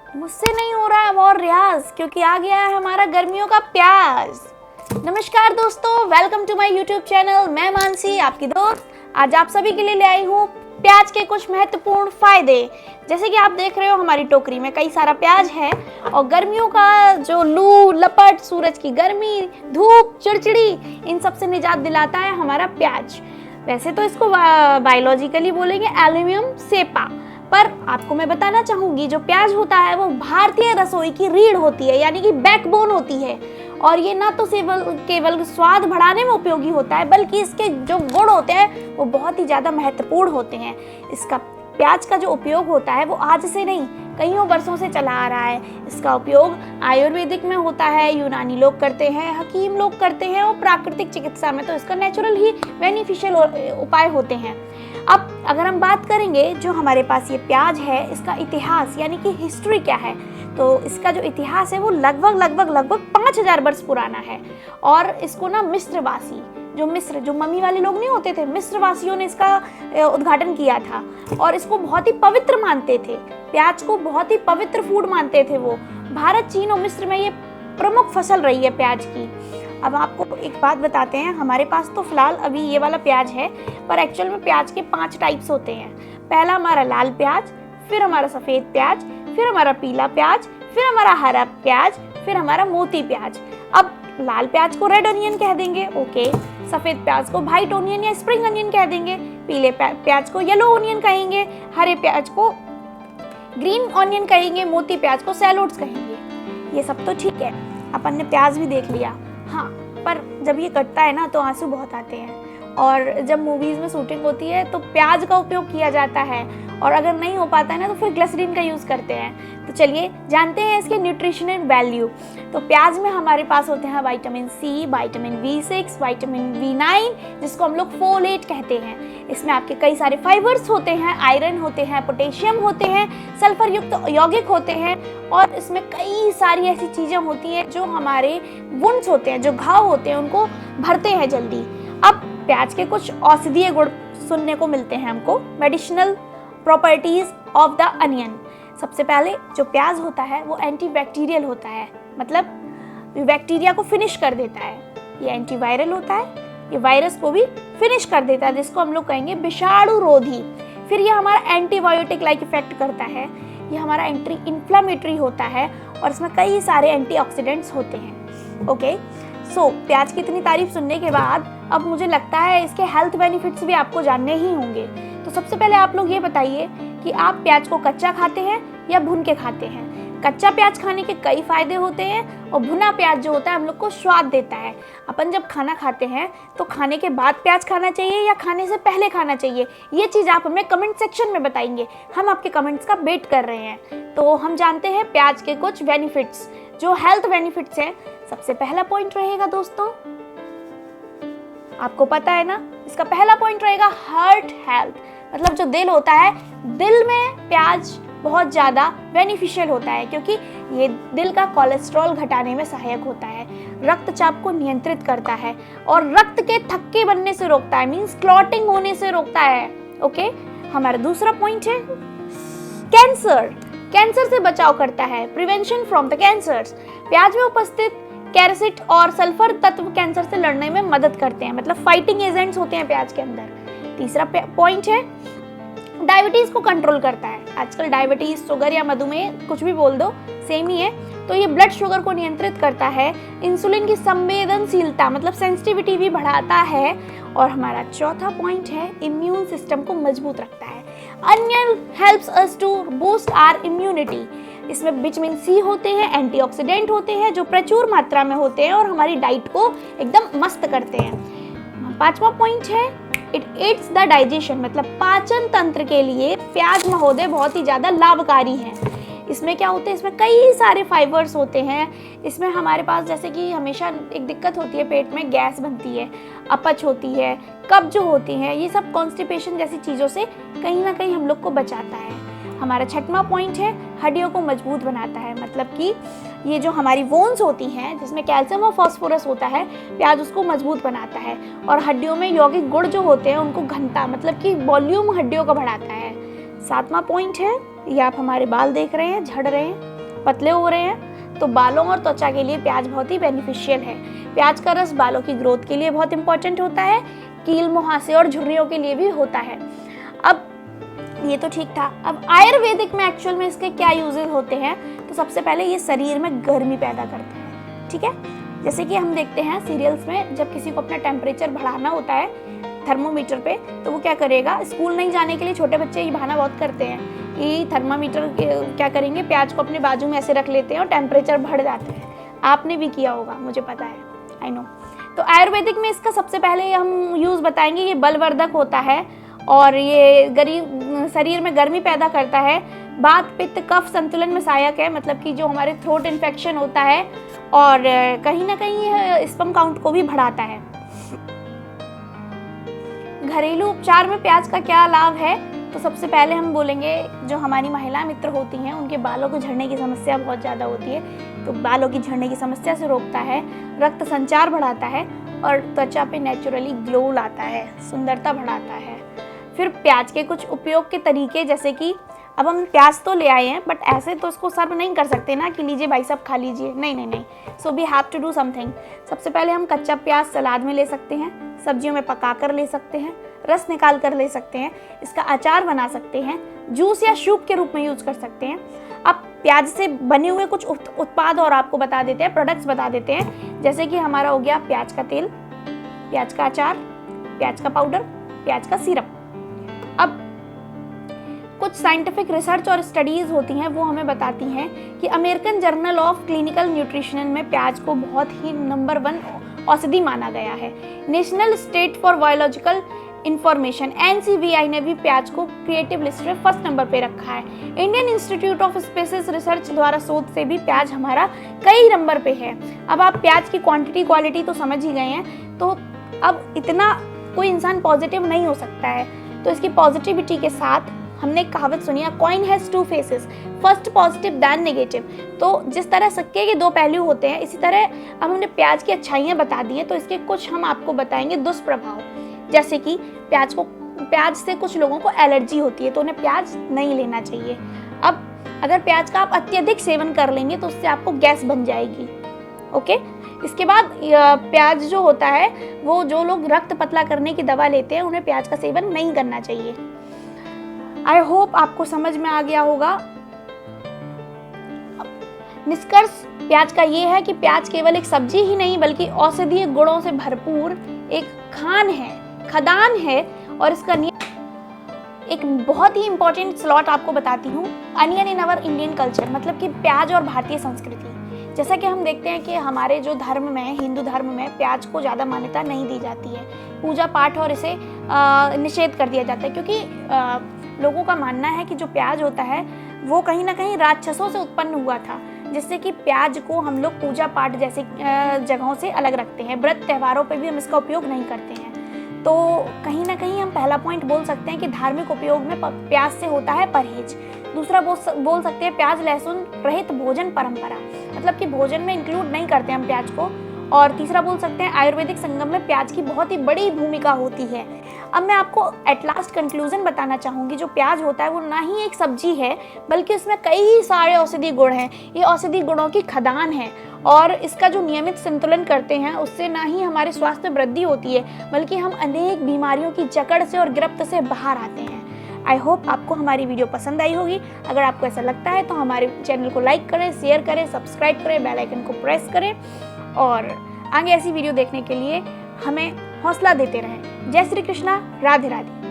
मुझसे नहीं हो रहा है अब और रियाज, क्योंकि आ गया है हमारा गर्मियों का प्याज। नमस्कार दोस्तों, welcome to my YouTube channel. मैं मानसी, आपकी दोस्त, आज आप सभी के लिए ले आई हूँ प्याज के कुछ महत्वपूर्ण फायदे। जैसे कि आप देख रहे हो हमारी टोकरी में कई सारा प्याज है, और गर्मियों का जो लू लपट, सूरज की गर्मी, धूप, चिड़चिड़ी, इन सब से निजात दिलाता है हमारा प्याज। वैसे तो इसको बायोलॉजिकली बोलेंगे एल्यूमिनियम सेपा, पर आपको मैं बताना चाहूंगी जो प्याज होता है वो भारतीय रसोई की रीढ़ होती है, यानी कि बैकबोन होती है। और ये ना तो केवल स्वाद बढ़ाने में उपयोगी होता है, बल्कि इसके जो गुण होते हैं वो बहुत ही ज़्यादा महत्वपूर्ण होते हैं। इसका प्याज का जो उपयोग होता है वो आज से नहीं, कईयों वर्षों से चला आ रहा है। इसका उपयोग आयुर्वेदिक में होता है, यूनानी लोग करते हैं, हकीम लोग करते हैं, और प्राकृतिक चिकित्सा में तो इसका नेचुरल ही बेनिफिशियल उपाय होते हैं। अब अगर हम बात करेंगे जो हमारे पास ये प्याज है, इसका इतिहास यानी कि हिस्ट्री क्या है, तो इसका जो इतिहास है वो लगभग 5000 वर्ष पुराना है। और इसको ना मिस्रवासी, जो मम्मी वाले लोग नहीं होते थे, मिस्रवासियों ने इसका उद्घाटन किया था, और इसको बहुत ही पवित्र मानते थे। प्याज को बहुत ही पवित्र फूड मानते थे वो। भारत, चीन और मिस्र में ये प्रमुख फसल रही है प्याज की। अब आपको एक बात बताते हैं, हमारे पास तो फिलहाल अभी ये वाला प्याज है, पर एक्चुअल में प्याज के 5 टाइप्स होते हैं। पहला हमारा लाल प्याज, फिर हमारा सफ़ेद प्याज, फिर हमारा पीला प्याज, फिर हमारा हरा प्याज, फिर हमारा मोती प्याज। अब लाल प्याज को रेड ऑनियन कह देंगे, ओके। सफ़ेद प्याज को व्हाइट ऑनियन या स्प्रिंग ऑनियन कह देंगे, पीले प्याज को येलो ऑनियन कहेंगे, हरे प्याज को ग्रीन ऑनियन कहेंगे, मोती प्याज को सैलोड्स कहेंगे। ये सब तो ठीक है, अपन ने प्याज भी देख लिया। हाँ, पर जब ये कटता है ना तो आंसू बहुत आते हैं, और जब मूवीज़ में शूटिंग होती है तो प्याज का उपयोग किया जाता है, और अगर नहीं हो पाता है ना तो फिर ग्लिसरीन का यूज़ करते हैं। तो चलिए जानते हैं इसके न्यूट्रिशनल वैल्यू। तो प्याज में हमारे पास होते हैं vitamin C, vitamin B6, vitamin B9, जिसको हम लोग फोलेट कहते हैं। इसमें आपके कई सारे फाइबर्स होते हैं, आयरन होते हैं, पोटेशियम होते हैं, सल्फर युक्त यौगिक होते हैं, और इसमें कई सारी ऐसी चीज़ें होती हैं जो हमारे वुंड्स होते हैं, जो घाव होते हैं, उनको भरते हैं जल्दी। अब प्याज के कुछ औषधीय गुण सुनने को मिलते हैं हमको, medicinal properties of the onion. सबसे पहले जो प्याज होता है वो एंटीबैक्टीरियल होता है, मतलब बैक्टीरिया को फिनिश कर देता है। ये एंटीवायरल होता है, ये वायरस को भी फिनिश कर देता है, जिसको हम लोग कहेंगे विषाणु रोधी। फिर ये हमारा एंटीबायोटिक लाइक इफेक्ट करता है, ये हमारा एंटी इन्फ्लामेटरी होता है, और इसमें कई सारे एंटीऑक्सीडेंट्स होते हैं। ओके, सो प्याज की इतनी तारीफ सुनने के बाद अब मुझे लगता है इसके हेल्थ बेनिफिट्स भी आपको जानने ही होंगे। तो सबसे पहले आप लोग ये बताइए कि आप प्याज को कच्चा खाते हैं या भून के खाते हैं। कच्चा प्याज खाने के कई फायदे होते हैं, और भुना प्याज जो होता है हम लोग को स्वाद देता है। अपन जब खाना खाते हैं तो खाने के बाद प्याज खाना चाहिए या खाने से पहले खाना चाहिए, ये चीज़ आप हमें कमेंट सेक्शन में बताएंगे। हम आपके कमेंट्स का वेट कर रहे हैं। तो हम जानते हैं प्याज के कुछ बेनिफिट्स, जो हेल्थ बेनिफिट्स हैं। सबसे पहला पॉइंट रहेगा दोस्तों, आपको पता है ना, इसका पहला पॉइंट रहेगा हार्ट हेल्थ, मतलब जो दिल होता है, दिल में प्याज बहुत ज़्यादा बेनिफिशियल होता है, क्योंकि ये दिल का कोलेस्ट्रॉल घटाने में सहायक होता है, रक्तचाप को नियंत्रित करता है, और रक्त के थक्के बनने से रोकता है, मींस क्लॉटिंग होने से रोकता है। ओके, हमारा दूसरा पॉइंट है कैंसर से बचाव करता है, प्रिवेंशन फ्रॉम द कैंसर्स। प्याज में उपस्थित कैल्शियम और सल्फर तत्व कैंसर से लड़ने में मदद करते हैं, मतलब फाइटिंग एजेंट्स होते हैं प्याज के अंदर। तीसरा पॉइंट है डायबिटीज को कंट्रोल करता है। आजकल डायबिटीज, शुगर या मधुमेह, कुछ भी बोल दो, सेम ही है। तो ये ब्लड शुगर को नियंत्रित करता है, इंसुलिन की संवेदनशीलता मतलब सेंसिटिविटी भी बढ़ाता है। और हमारा चौथा पॉइंट है इम्यून सिस्टम को मजबूत रखता है। Onion helps us to boost our immunity. इसमें विटामिन सी होते हैं, एंटीऑक्सीडेंट होते हैं, जो प्रचुर मात्रा में होते हैं और हमारी डाइट को एकदम मस्त करते हैं। पांचवा पॉइंट है इट एड्स द डाइजेशन, मतलब पाचन तंत्र के लिए प्याज महोदय बहुत ही ज़्यादा लाभकारी है। इसमें क्या होते हैं, इसमें कई सारे फाइबर्स होते हैं। इसमें हमारे पास जैसे कि हमेशा एक दिक्कत होती है, पेट में गैस बनती है, अपच होती है, कब्ज होती है, ये सब कॉन्स्टिपेशन जैसी चीज़ों से कहीं ना कहीं हम लोग को बचाता है। हमारा छठवां पॉइंट है हड्डियों को मजबूत बनाता है, मतलब कि ये जो हमारी बोन्स होती हैं जिसमें कैल्शियम और फास्फोरस होता है, प्याज उसको मजबूत बनाता है। और हड्डियों में यौगिक गुण जो होते हैं उनको घनता मतलब कि वॉल्यूम हड्डियों का बढ़ाता है। सातवां पॉइंट है, ये आप हमारे बाल देख रहे हैं, झड़ रहे हैं, पतले हो रहे हैं तो बालों और त्वचा के लिए प्याज बहुत ही बेनिफिशियल है। प्याज का रस बालों की ग्रोथ के लिए बहुत इंपॉर्टेंट होता है, कील मुहासे और झुर्रियों के लिए भी होता है। अब ये तो ठीक था। अब आयुर्वेदिक में एक्चुअल में इसके क्या यूजेस होते हैं, तो सबसे पहले ये शरीर में गर्मी पैदा करता है, ठीक है। जैसे कि हम देखते हैं सीरियल्स में, जब किसी को अपना टेम्परेचर बढ़ाना होता है थर्मोमीटर पे, तो वो क्या करेगा, स्कूल नहीं जाने के लिए छोटे बच्चे ये बहाना बहुत करते हैं कि थर्मामीटर क्या करेंगे, प्याज को अपने बाजू में ऐसे रख लेते हैं और टेम्परेचर बढ़ जाता है। आपने भी किया होगा, मुझे पता है, आई नो। तो आयुर्वेदिक में इसका सबसे पहले हम यूज़ बताएंगे, ये बलवर्धक होता है और ये शरीर में गर्मी पैदा करता है, वात पित्त कफ संतुलन में सहायक है, मतलब कि जो हमारे थ्रोट इन्फेक्शन होता है, और कहीं ना कहीं यह स्पर्म काउंट को भी बढ़ाता है। घरेलू उपचार में प्याज का क्या लाभ है, तो सबसे पहले हम बोलेंगे जो हमारी महिला मित्र होती हैं उनके बालों को झड़ने की समस्या बहुत ज़्यादा होती है, तो बालों की झड़ने की समस्या से रोकता है, रक्त संचार बढ़ाता है और त्वचा पे नेचुरली ग्लो लाता है, सुंदरता बढ़ाता है। फिर प्याज के कुछ उपयोग के तरीके, जैसे कि अब हम प्याज तो ले आए हैं बट ऐसे तो इसको सर्व नहीं कर सकते ना कि लीजिए भाई साहब खा लीजिए, नहीं नहीं नहीं, so we have to do something. सबसे पहले हम कच्चा प्याज सलाद में ले सकते हैं, सब्जियों में पका कर ले सकते हैं, रस निकाल कर ले सकते हैं, इसका अचार बना सकते हैं, जूस या सूप के रूप में यूज कर सकते हैं। अब प्याज से बने हुए कुछ उत्पाद और आपको बता देते हैं, प्रोडक्ट्स बता देते हैं, जैसे कि हमारा हो गया प्याज का तेल, प्याज का अचार, प्याज का पाउडर, प्याज का सिरप। अब कुछ साइंटिफिक रिसर्च और स्टडीज होती हैं, वो हमें बताती हैं कि American journal of clinical nutrition में प्याज को बहुत ही नंबर 1 औषधि माना गया है। National state for biological information NCBI ने भी प्याज को क्रिएटिव लिस्ट में फर्स्ट नंबर पे रखा है। Indian Institute of Spices Research द्वारा शोध से भी प्याज हमारा कई नंबर पे है। अब आप प्याज की क्वांटिटी क्वालिटी तो समझ ही गए हैं, तो अब इतना कोई इंसान पॉजिटिव नहीं हो सकता है, तो इसकी पॉजिटिविटी के साथ हमने एक कहावत सुनी है, coin has 2 faces, first positive then negative. तो जिस तरह सिक्के के 2 पहलू होते हैं, इसी तरह अब हमने प्याज की अच्छाइयाँ बता दी हैं, तो इसके कुछ हम आपको बताएंगे दुष्प्रभाव। जैसे कि प्याज से कुछ लोगों को एलर्जी होती है, तो उन्हें प्याज नहीं लेना चाहिए। अब अगर प्याज का आप अत्यधिक सेवन कर लेंगे तो उससे आपको गैस बन जाएगी, ओके। इसके बाद प्याज जो होता है, वो जो लोग रक्त पतला करने की दवा लेते हैं, उन्हें प्याज का सेवन नहीं करना चाहिए। आई होप आपको समझ में आ गया होगा। निष्कर्ष प्याज का ये है कि प्याज केवल एक सब्जी ही नहीं बल्कि औषधीय गुणों से भरपूर एक खदान है, और इसका एक बहुत ही इंपॉर्टेंट स्लॉट आपको बताती हूँ, onion in our Indian culture, मतलब कि प्याज और भारतीय संस्कृति। जैसा कि हम देखते हैं कि हमारे जो धर्म में, हिंदू धर्म में प्याज को ज़्यादा मान्यता नहीं दी जाती है, पूजा पाठ और इसे निषेध कर दिया जाता है, क्योंकि लोगों का मानना है कि जो प्याज होता है वो कहीं ना कहीं राक्षसों से उत्पन्न हुआ था, जिससे कि प्याज को हम लोग पूजा पाठ जैसे जगहों से अलग रखते हैं, व्रत त्योहारों पे भी हम इसका उपयोग नहीं करते हैं। तो कहीं ना कहीं हम पहला पॉइंट बोल सकते हैं कि धार्मिक उपयोग में प्याज से होता है परहेज। दूसरा बोल सकते हैं प्याज लहसुन रहित भोजन परंपरा, मतलब कि भोजन में इंक्लूड नहीं करते हम प्याज को। और तीसरा बोल सकते हैं आयुर्वेदिक संगम में प्याज की बहुत ही बड़ी भूमिका होती है। अब मैं आपको एट लास्ट कंक्लूजन बताना चाहूँगी, जो प्याज होता है वो ना ही एक सब्जी है बल्कि उसमें कई सारे औषधीय गुण हैं। ये औषधीय गुणों की खदान है और इसका जो नियमित संतुलन करते हैं उससे ना ही हमारे स्वास्थ्य में वृद्धि होती है बल्कि हम अनेक बीमारियों की जकड़ से और गिरफ्त से बाहर आते हैं। आई होप आपको हमारी वीडियो पसंद आई होगी। अगर आपको ऐसा लगता है तो हमारे चैनल को लाइक करें, शेयर करें, सब्सक्राइब करें, बेल आइकन को प्रेस करें और आगे ऐसी वीडियो देखने के लिए हमें हौसला देते रहें। जय श्री कृष्णा, राधे राधे।